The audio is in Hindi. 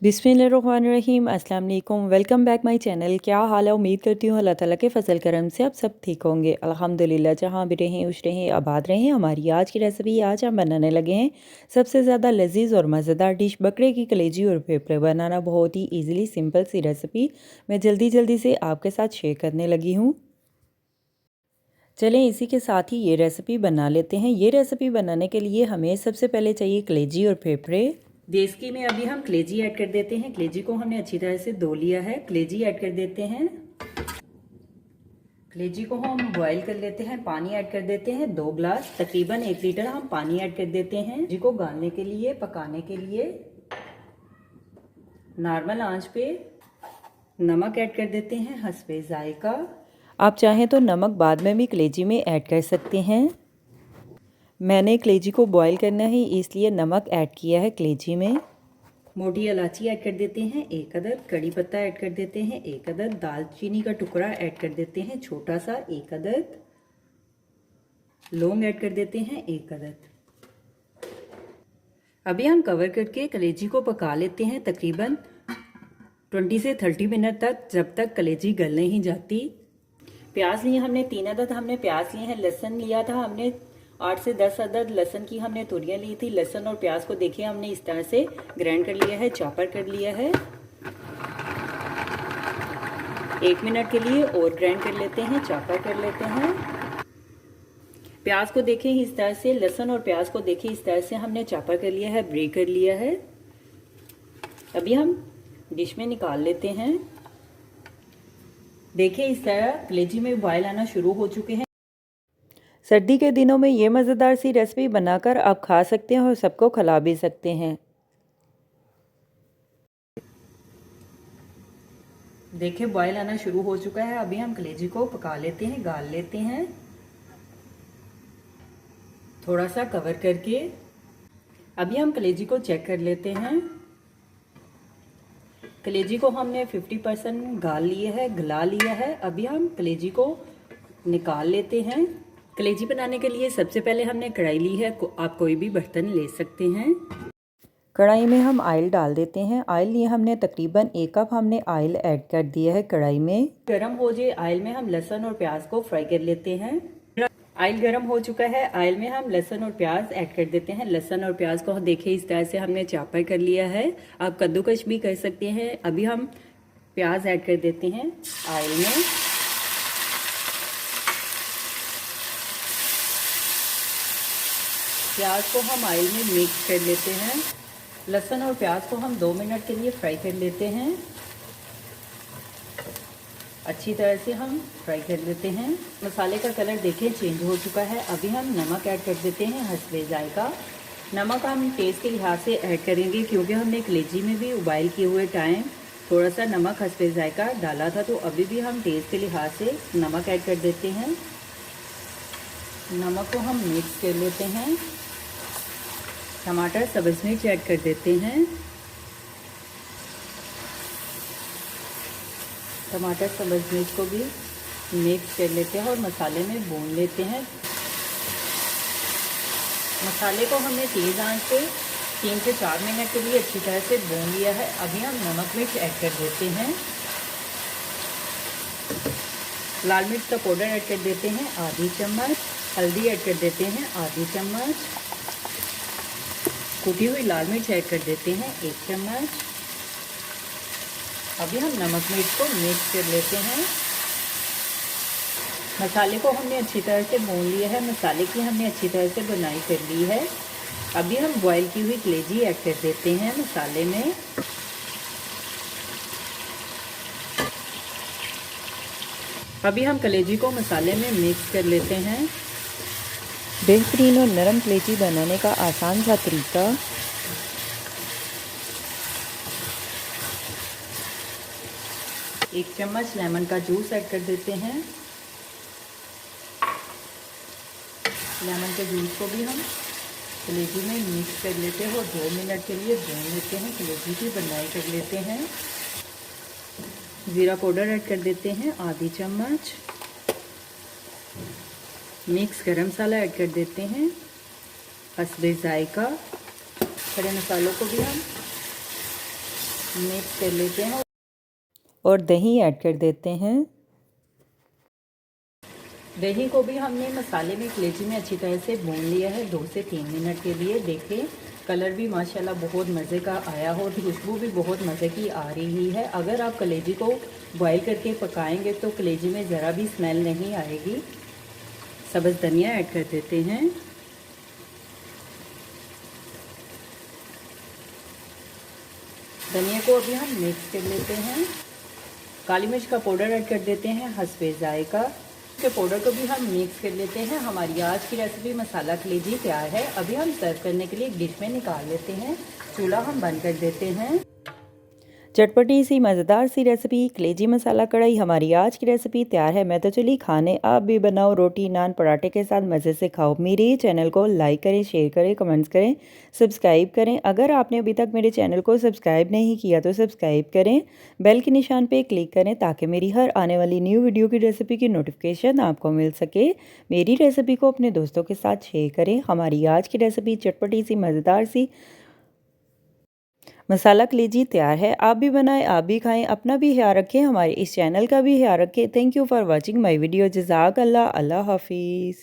बिस्मिल्लाहिर्रहमानिर्रहीम, अस्सलाम वालेकुम। Welcome back my channel. क्या हाल है? उम्मीद करती हूँ अल्लाह ताला के फ़ज़ल करम से आप सब ठीक होंगे। अल्हम्दुलिल्लाह, जहाँ भी रहें खुश रहें, आबाद रहें। हमारी आज की रेसिपी आज हम बनाने लगे हैं सबसे ज़्यादा लजीज़ और मज़ेदार डिश बकरे की कलेजी और फेफड़े। बनाना बहुत ही ईज़िली सिंपल सी रेसिपी मैं जल्दी से आपके साथ शेयर करने लगी हूँ। चलें इसी के साथ ही ये रेसिपी बना लेते हैं। ये रेसिपी बनाने के लिए हमें सबसे पहले चाहिए कलेजी और फेफड़े। देसी में अभी हम कलेजी ऐड कर देते हैं। कलेजी को हमने अच्छी तरह से धो लिया है। कलेजी ऐड कर देते हैं। कलेजी को हम बॉईल कर लेते हैं। पानी ऐड कर देते हैं 2 गिलास, तकरीबन 1 लीटर हम पानी ऐड कर देते हैं। कलेजी को गालने के लिए, पकाने के लिए नॉर्मल आंच पे नमक ऐड कर देते हैं हस्बे जायका। आप चाहें तो नमक बाद में भी कलेजी में ऐड कर सकते हैं। मैंने कलेजी को बॉईल करना है इसलिए नमक ऐड किया है कलेजी में। मोटी इलायची ऐड कर देते हैं 1 अदद, कड़ी पत्ता ऐड कर देते हैं 1 अदद, दालचीनी का टुकड़ा ऐड कर देते हैं छोटा सा 1 अदद, लौंग ऐड कर देते हैं 1 अदद। अभी हम कवर करके कलेजी को पका लेते हैं तकरीबन 20 से 30 मिनट तक, जब तक कलेजी गल नहीं जाती। प्याज लिए हमने 3 अदद हमने प्याज लिए हैं। लहसुन लिया था हमने 8 से 10 अदद लहसुन की हमने तुरियां ली थी। लहसुन और प्याज को देखिए हमने इस तरह से ग्राइंड कर लिया है, चॉपर कर लिया है। 1 मिनट के लिए और ग्राइंड कर लेते हैं, चॉपर कर लेते हैं। प्याज को देखें इस तरह से, लहसुन और प्याज को देखें इस तरह से हमने चॉपर कर लिया है, ब्रेक कर लिया है। अभी हम डिश में निकाल लेते हैं। देखिए इस तरह कलेजी में बॉयल आना शुरू हो चुके हैं। सर्दी के दिनों में ये मज़ेदार सी रेसिपी बनाकर आप खा सकते हैं और सबको खिला भी सकते हैं। देखिए बॉयल आना शुरू हो चुका है। अभी हम कलेजी को पका लेते हैं, गाल लेते हैं थोड़ा सा कवर करके। अभी हम कलेजी को चेक कर लेते हैं। कलेजी को हमने 50% गाल लिया है, गला लिया है। अभी हम कलेजी को निकाल लेते हैं। कलेजी बनाने के लिए सबसे पहले हमने कढ़ाई ली है, आप कोई भी बर्तन ले सकते हैं। कढ़ाई में हम ऑयल डाल देते हैं। ऑयल लिए हमने तकरीबन 1 कप हमने ऑयल ऐड कर दिया है कढ़ाई में। गरम हो जाए ऑयल में हम लहसुन और प्याज को फ्राई कर लेते हैं। ऑयल गरम हो चुका है, ऑयल में हम लहसुन और प्याज ऐड कर देते हैं। लहसुन और प्याज को देखिए इस तरह से हमने चॉपर कर लिया है, आप कद्दूकश भी कर सकते हैं। अभी हम प्याज ऐड कर देते हैं ऑयल में। प्याज को हम ऑयल में मिक्स कर लेते हैं। लहसुन और प्याज को हम 2 मिनट के लिए फ्राई कर लेते हैं। अच्छी तरह से हम फ्राई कर लेते हैं। मसाले का कलर देखें चेंज हो चुका है। अभी हम नमक ऐड कर देते हैं हस्बे जायका। नमक हम टेस्ट के लिहाज से ऐड करेंगे क्योंकि हमने कलेजी में भी उबाइल किए हुए टाइम थोड़ा सा नमक हस्बे जायका डाला था, तो अभी भी हम टेस्ट के लिहाज से नमक ऐड कर देते हैं। नमक को हम मिक्स कर लेते हैं। टमाटर, सब्ज़ मिर्च ऐड कर देते हैं। टमाटर, सब्ज़ मिर्च को भी मिक्स कर लेते हैं और मसाले में भून लेते हैं। मसाले को हमने तेज़ आंच पे 3 से 4 मिनट के लिए अच्छी तरह से भून लिया है। अभी हम नमक मिर्च ऐड कर देते हैं। लाल मिर्च का पाउडर ऐड कर देते हैं आधी चम्मच। हल्दी ऐड कर देते हैं आधी चम्मच। कुटी हुई लाल मिर्च ऐड कर देते हैं 1 चम्मच। अभी हम नमक मिर्च को मिक्स कर लेते हैं। मसाले को हमने अच्छी तरह से भून लिया है, मसाले की हमने अच्छी तरह से बुनाई कर ली है। अभी हम बॉईल की हुई कलेजी ऐड कर देते हैं मसाले में। अभी हम कलेजी को मसाले में मिक्स कर लेते हैं। बेहतरीन और नरम कलेजी बनाने का आसान सा तरीका। एक चम्मच लेमन का जूस ऐड कर देते हैं। लेमन के जूस को भी हम कलेजी में मिक्स कर लेते हैं और 2 मिनट के लिए भून लेते हैं। कलेजी की बनाई कर लेते हैं। ज़ीरा पाउडर ऐड कर देते हैं आधी चम्मच। मिक्स गरम मसाला ऐड कर देते हैं हस्बे जायका। खड़े मसालों को भी हम मिक्स कर लेते हैं और दही ऐड कर देते हैं। दही को भी हमने मसाले में कलेजी में अच्छी तरह से भून लिया है 2 से 3 मिनट के लिए। देखें कलर भी माशाल्लाह बहुत मज़े का आया हो, खुशबू भी बहुत मज़े की आ रही है। अगर आप कलेजी को बॉईल करके पकाएंगे तो कलेजी में ज़रा भी स्मेल नहीं आएगी। सब्ज़ धनिया ऐड कर देते हैं। धनिया को अभी हम मिक्स कर लेते हैं। काली मिर्च का पाउडर ऐड कर देते हैं हस्बे जायका के पाउडर को भी हम मिक्स कर लेते हैं। हमारी आज की रेसिपी मसाला कलेजी तैयार है। अभी हम सर्व करने के लिए एक डिश में निकाल लेते हैं। चूल्हा हम बंद कर देते हैं। चटपटी सी मज़ेदार सी रेसिपी कलेजी मसाला कढ़ाई हमारी आज की रेसिपी तैयार है। मैं तो चली खाने, आप भी बनाओ, रोटी नान पराठे के साथ मज़े से खाओ। मेरे चैनल को लाइक करें, शेयर करें, कमेंट्स करें, सब्सक्राइब करें। अगर आपने अभी तक मेरे चैनल को सब्सक्राइब नहीं किया तो सब्सक्राइब करें, बेल के निशान पे क्लिक करें ताकि मेरी हर आने वाली न्यू वीडियो की रेसिपी की नोटिफिकेशन आपको मिल सके। मेरी रेसिपी को अपने दोस्तों के साथ शेयर करें। हमारी आज की रेसिपी चटपटी सी मज़ेदार सी मसाला कलेजी तैयार है। आप भी बनाएं, आप भी खाएं, अपना भी ख्याल रखें, हमारे इस चैनल का भी ख्याल रखें। Thank you for watching my video. जज़ाक अल्लाह। अल्लाह हाफिज़।